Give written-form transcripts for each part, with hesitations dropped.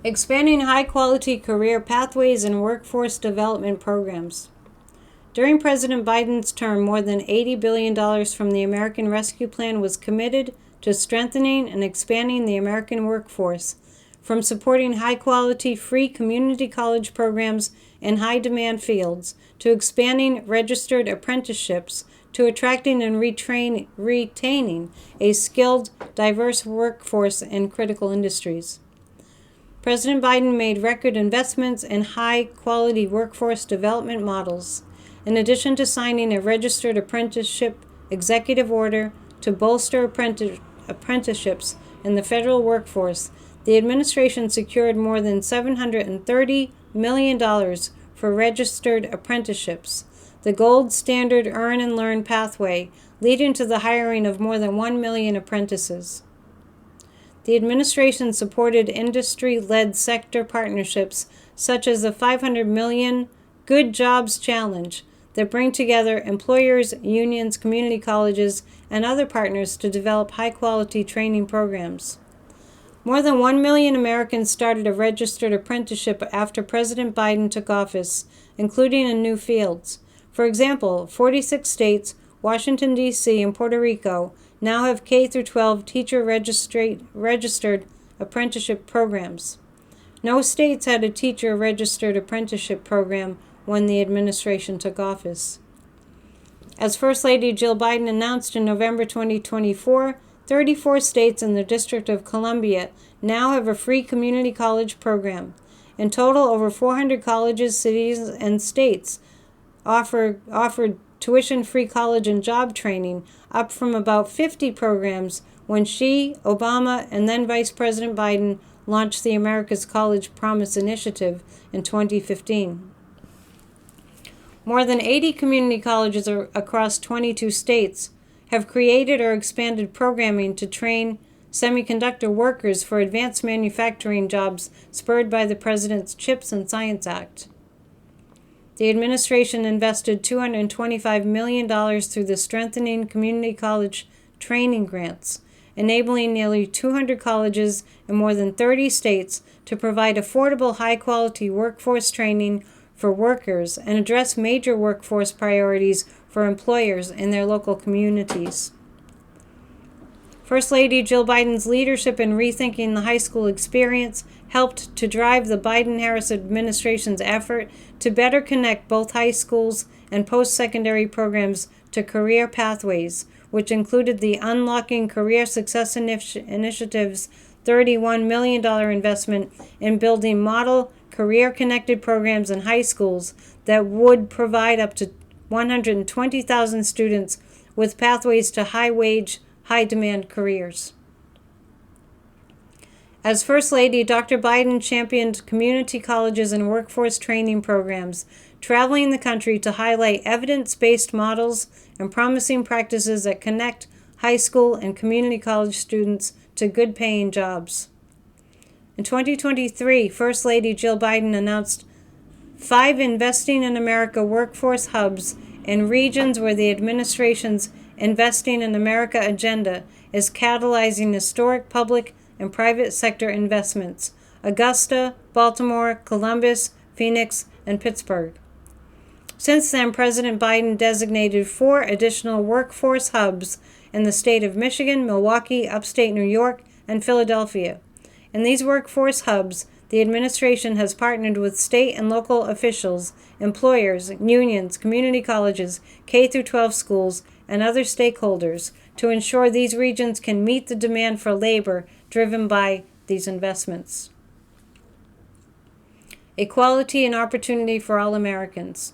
Expanding high-quality career pathways and workforce development programs. During President Biden's term, more than $80 billion from the American Rescue Plan was committed to strengthening and expanding the American workforce, from supporting high-quality free community college programs in high-demand fields, to expanding registered apprenticeships, to attracting and retaining a skilled, diverse workforce in critical industries. President Biden made record investments in high-quality workforce development models. In addition to signing a registered apprenticeship executive order to bolster apprenticeships in the federal workforce, the administration secured more than $730 million for registered apprenticeships, the gold standard earn and learn pathway, leading to the hiring of more than 1 million apprentices. The administration supported industry-led sector partnerships such as the $500 million Good Jobs Challenge that bring together employers, unions, community colleges, and other partners to develop high-quality training programs. More than 1 million Americans started a registered apprenticeship after President Biden took office, including in new fields. For example, 46 states, Washington, D.C., and Puerto Rico now have K-12 teacher registered apprenticeship programs. No states had a teacher registered apprenticeship program when the administration took office. As First Lady Jill Biden announced in November 2024, 34 states and the District of Columbia now have a free community college program. In total, over 400 colleges, cities, and states offered tuition-free college and job training, up from about 50 programs when she, Obama, and then Vice President Biden launched the America's College Promise Initiative in 2015. More than 80 community colleges across 22 states have created or expanded programming to train semiconductor workers for advanced manufacturing jobs spurred by the President's CHIPS and Science Act. The administration invested $225 million through the Strengthening Community College Training Grants, enabling nearly 200 colleges in more than 30 states to provide affordable, high-quality workforce training for workers and address major workforce priorities for employers in their local communities. First Lady Jill Biden's leadership in rethinking the high school experience helped to drive the Biden-Harris administration's effort to better connect both high schools and post-secondary programs to career pathways, which included the Unlocking Career Success Initiative's $31 million investment in building model career-connected programs in high schools that would provide up to 120,000 students with pathways to high-wage, high-demand careers. As First Lady, Dr. Biden championed community colleges and workforce training programs, traveling the country to highlight evidence-based models and promising practices that connect high school and community college students to good-paying jobs. In 2023, First Lady Jill Biden announced 5 Investing in America workforce hubs in regions where the administration's Investing in America agenda is catalyzing historic public and private sector investments: Augusta, Baltimore, Columbus, Phoenix, and Pittsburgh. Since then, President Biden designated 4 additional workforce hubs in the state of Michigan, Milwaukee, upstate New York, and Philadelphia. In these workforce hubs, the administration has partnered with state and local officials, employers, unions, community colleges, K-12 schools, and other stakeholders to ensure these regions can meet the demand for labor driven by these investments. Equality and opportunity for all Americans.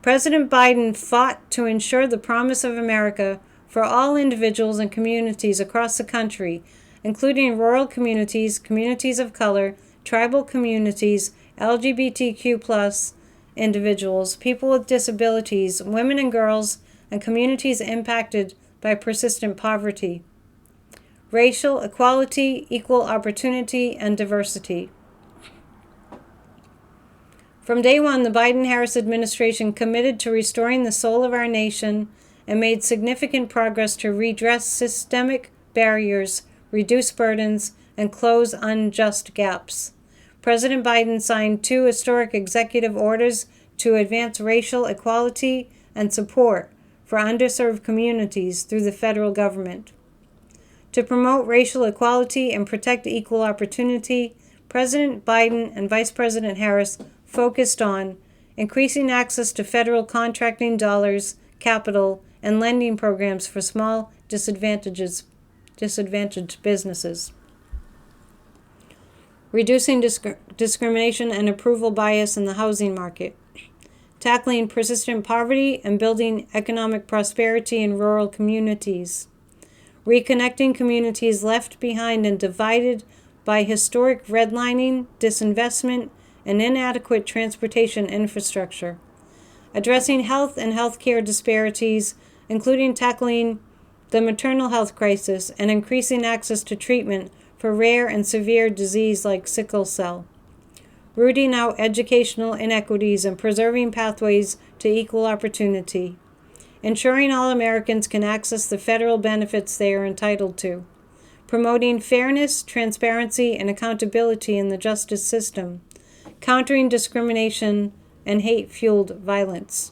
President Biden fought to ensure the promise of America for all individuals and communities across the country, including rural communities, communities of color, tribal communities, LGBTQ+ individuals, people with disabilities, women and girls, and communities impacted by persistent poverty. Racial equality, equal opportunity, and diversity. From day one, the Biden-Harris administration committed to restoring the soul of our nation and made significant progress to redress systemic barriers, reduce burdens, and close unjust gaps. President Biden signed 2 historic executive orders to advance racial equality and support for underserved communities through the federal government. To promote racial equality and protect equal opportunity, President Biden and Vice President Harris focused on increasing access to federal contracting dollars, capital, and lending programs for small disadvantaged businesses, reducing discrimination and approval bias in the housing market, tackling persistent poverty and building economic prosperity in rural communities, reconnecting communities left behind and divided by historic redlining, disinvestment, and inadequate transportation infrastructure, addressing health and healthcare disparities, including tackling the maternal health crisis and increasing access to treatment for rare and severe disease like sickle cell, rooting out educational inequities and preserving pathways to equal opportunity, ensuring all Americans can access the federal benefits they are entitled to, promoting fairness, transparency, and accountability in the justice system, countering discrimination and hate-fueled violence,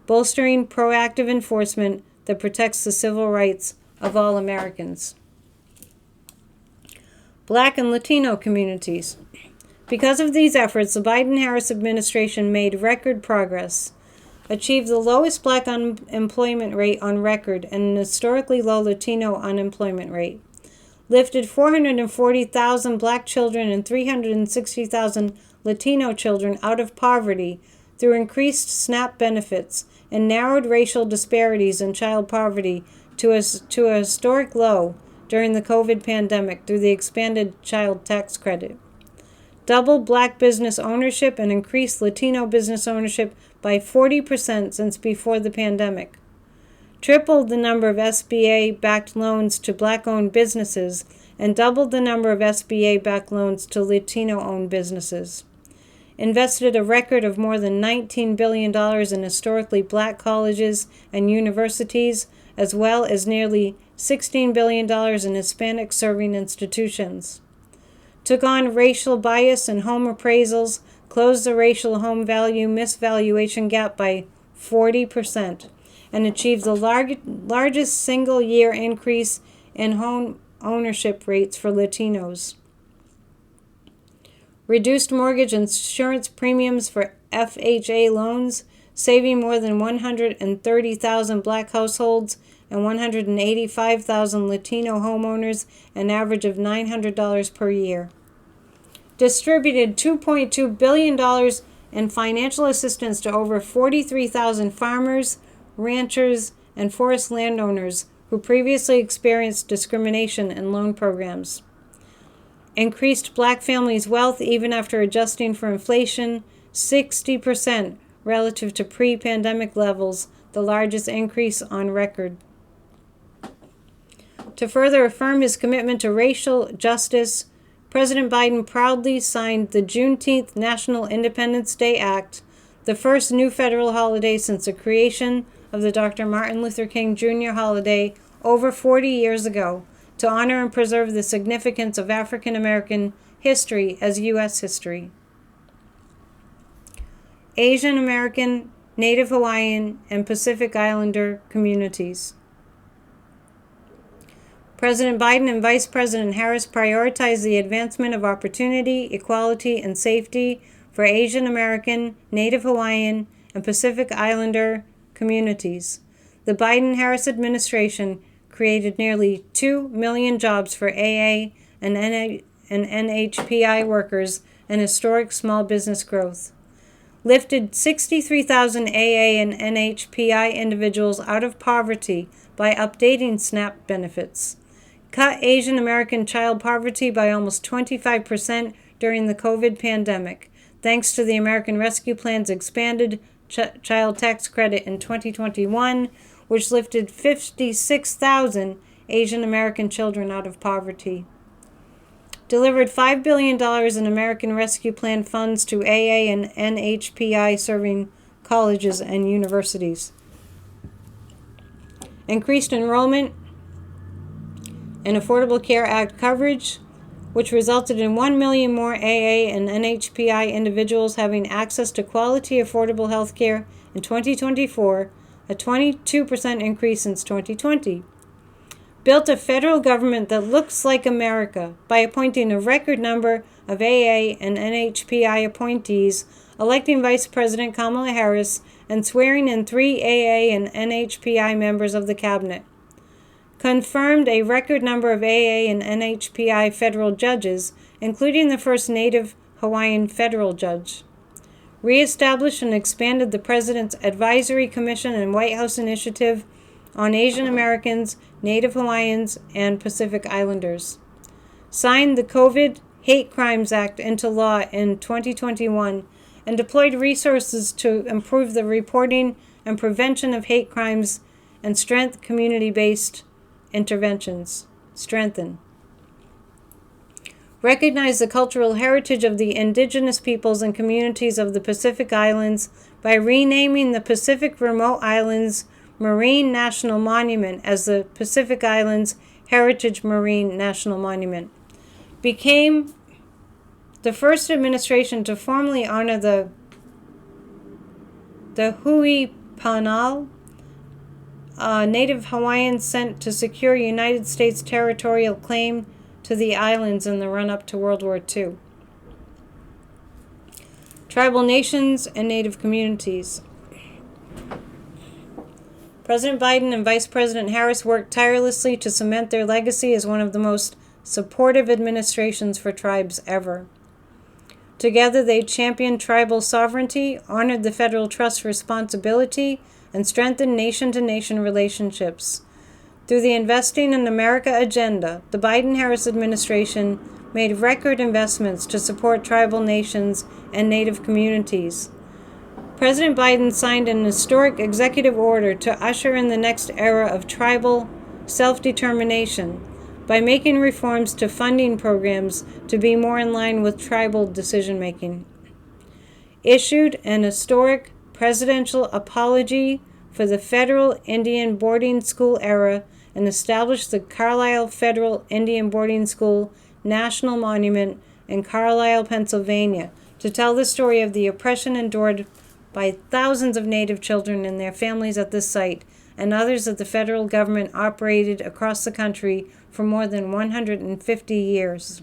bolstering proactive enforcement that protects the civil rights of all Americans. Black and Latino communities. Because of these efforts, the Biden-Harris administration made record progress, achieved the lowest Black unemployment rate on record and an historically low Latino unemployment rate, lifted 440,000 Black children and 360,000 Latino children out of poverty through increased SNAP benefits, and narrowed racial disparities in child poverty to a historic low during the COVID pandemic through the expanded child tax credit. Doubled Black business ownership and increased Latino business ownership by 40% since before the pandemic. Tripled the number of SBA-backed loans to Black-owned businesses and doubled the number of SBA-backed loans to Latino-owned businesses. Invested a record of more than $19 billion in historically Black colleges and universities, as well as nearly $16 billion in Hispanic-serving institutions. Took on racial bias in home appraisals, closed the racial home value misvaluation gap by 40%, and achieved the largest single-year increase in home ownership rates for Latinos. Reduced mortgage insurance premiums for FHA loans, saving more than 130,000 Black households and 185,000 Latino homeowners an average of $900 per year. Distributed $2.2 billion in financial assistance to over 43,000 farmers, ranchers, and forest landowners who previously experienced discrimination in loan programs. Increased Black families' wealth even after adjusting for inflation, 60% relative to pre-pandemic levels, the largest increase on record. To further affirm his commitment to racial justice, President Biden proudly signed the Juneteenth National Independence Day Act, the first new federal holiday since the creation of the Dr. Martin Luther King Jr. holiday over 40 years ago, to honor and preserve the significance of African American history as U.S. history. Asian American, Native Hawaiian, and Pacific Islander communities. President Biden and Vice President Harris prioritized the advancement of opportunity, equality, and safety for Asian American, Native Hawaiian, and Pacific Islander communities. The Biden-Harris administration created nearly 2 million jobs for AA and NHPI workers and historic small business growth. Lifted 63,000 AA and NHPI individuals out of poverty by updating SNAP benefits. Cut Asian American child poverty by almost 25% during the COVID pandemic, thanks to the American Rescue Plan's expanded child tax credit in 2021, which lifted 56,000 Asian American children out of poverty. Delivered $5 billion in American Rescue Plan funds to AA and NHPI serving colleges and universities. Increased enrollment in Affordable Care Act coverage, which resulted in 1 million more AA and NHPI individuals having access to quality, affordable health care in 2024, a 22% increase since 2020. Built a federal government that looks like America by appointing a record number of AA and NHPI appointees, electing Vice President Kamala Harris, and swearing in 3 AA and NHPI members of the cabinet. Confirmed a record number of AA and NHPI federal judges, including the first Native Hawaiian federal judge. Reestablished and expanded the President's Advisory Commission and White House Initiative on Asian Americans, Native Hawaiians, and Pacific Islanders. Signed the COVID Hate Crimes Act into law in 2021 and deployed resources to improve the reporting and prevention of hate crimes and strengthen community-based interventions. Recognize the cultural heritage of the indigenous peoples and communities of the Pacific Islands by renaming the Pacific Remote Islands Marine National Monument as the Pacific Islands Heritage Marine National Monument. Became the first administration to formally honor the Hui Panal, Native Hawaiians sent to secure United States territorial claim to the islands in the run-up to World War II. Tribal nations and Native communities. President Biden and Vice President Harris worked tirelessly to cement their legacy as one of the most supportive administrations for tribes ever. Together, they championed tribal sovereignty, honored the federal trust responsibility, and strengthened nation-to-nation relationships. Through the Investing in America agenda, the Biden-Harris administration made record investments to support tribal nations and Native communities. President Biden signed an historic executive order to usher in the next era of tribal self-determination by making reforms to funding programs to be more in line with tribal decision-making. Issued an historic presidential apology for the federal Indian boarding school era and established the Carlisle Federal Indian Boarding School National Monument in Carlisle, Pennsylvania, to tell the story of the oppression endured by thousands of Native children and their families at this site and others that the federal government operated across the country for more than 150 years.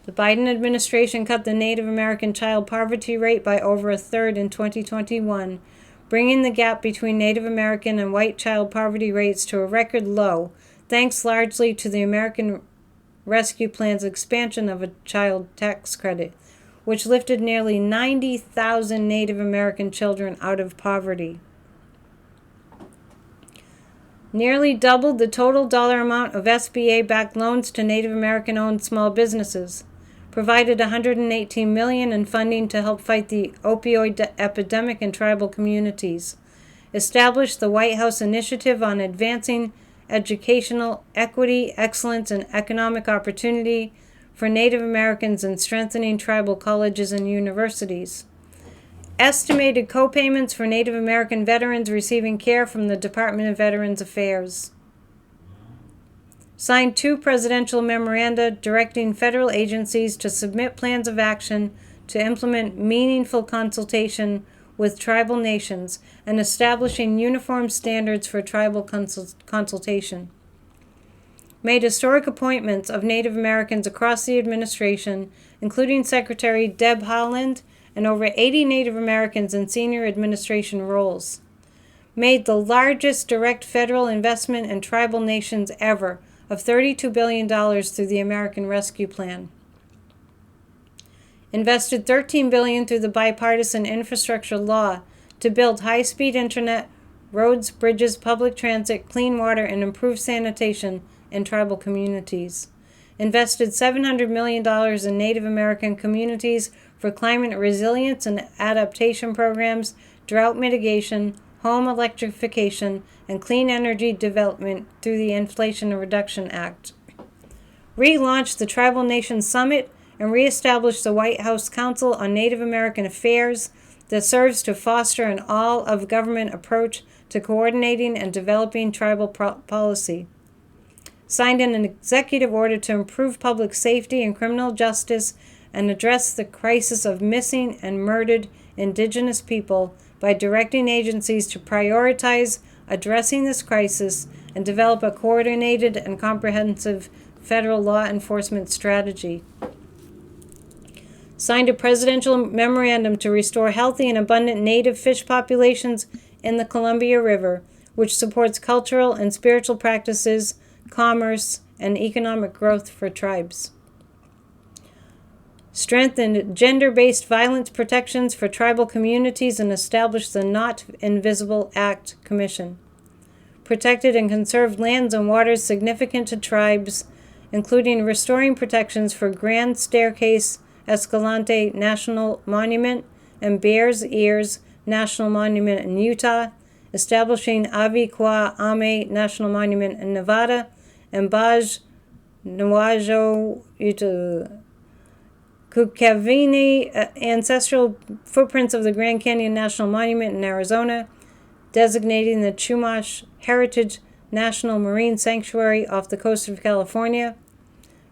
The Biden administration cut the Native American child poverty rate by over a third in 2021, bringing the gap between Native American and white child poverty rates to a record low, thanks largely to the American Rescue Plan's expansion of a child tax credit, which lifted nearly 90,000 Native American children out of poverty. Nearly doubled the total dollar amount of SBA-backed loans to Native American-owned small businesses. Provided $118 million in funding to help fight the opioid epidemic in tribal communities. Established the White House Initiative on Advancing Educational Equity, Excellence, and Economic Opportunity for Native Americans and Strengthening Tribal Colleges and Universities. Estimated co-payments for Native American veterans receiving care from the Department of Veterans Affairs. Signed 2 presidential memoranda directing federal agencies to submit plans of action to implement meaningful consultation with tribal nations and establishing uniform standards for tribal consultation. Made historic appointments of Native Americans across the administration, including Secretary Deb Haaland and over 80 Native Americans in senior administration roles. Made the largest direct federal investment in tribal nations ever, of $32 billion through the American Rescue Plan. Invested $13 billion through the bipartisan infrastructure law to build high-speed internet, roads, bridges, public transit, clean water, and improved sanitation in tribal communities. Invested $700 million in Native American communities for climate resilience and adaptation programs, drought mitigation, home electrification, and clean energy development through the Inflation Reduction Act. Relaunched the Tribal Nations Summit and reestablished the White House Council on Native American Affairs that serves to foster an all-of-government approach to coordinating and developing tribal policy. signed an executive order to improve public safety and criminal justice and address the crisis of missing and murdered Indigenous people by directing agencies to prioritize addressing this crisis and develop a coordinated and comprehensive federal law enforcement strategy. Signed a presidential memorandum to restore healthy and abundant native fish populations in the Columbia River, which supports cultural and spiritual practices, commerce, and economic growth for tribes. Strengthened gender-based violence protections for tribal communities and established the Not Invisible Act Commission. Protected and conserved lands and waters significant to tribes, including restoring protections for Grand Staircase Escalante National Monument and Bears Ears National Monument in Utah, establishing Avi Kwa Ame National Monument in Nevada, and Baj Nawajo Kukavini ancestral footprints of the Grand Canyon National Monument in Arizona, designating the Chumash Heritage National Marine Sanctuary off the coast of California,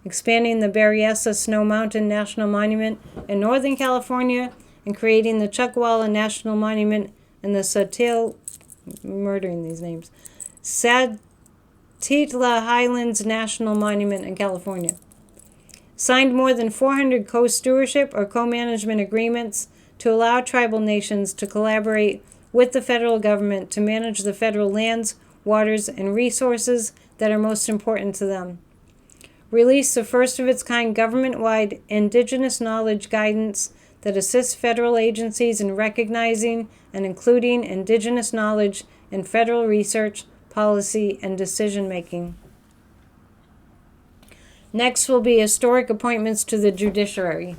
expanding the Berryessa Snow Mountain National Monument in Northern California, and creating the Chuckwalla National Monument in the Satilla Highlands National Monument in California. Signed more than 400 co-stewardship or co-management agreements to allow tribal nations to collaborate with the federal government to manage the federal lands, waters, and resources that are most important to them. Released the first of its kind government-wide Indigenous knowledge guidance that assists federal agencies in recognizing and including Indigenous knowledge in federal research, policy, and decision-making. Next will be historic appointments to the judiciary.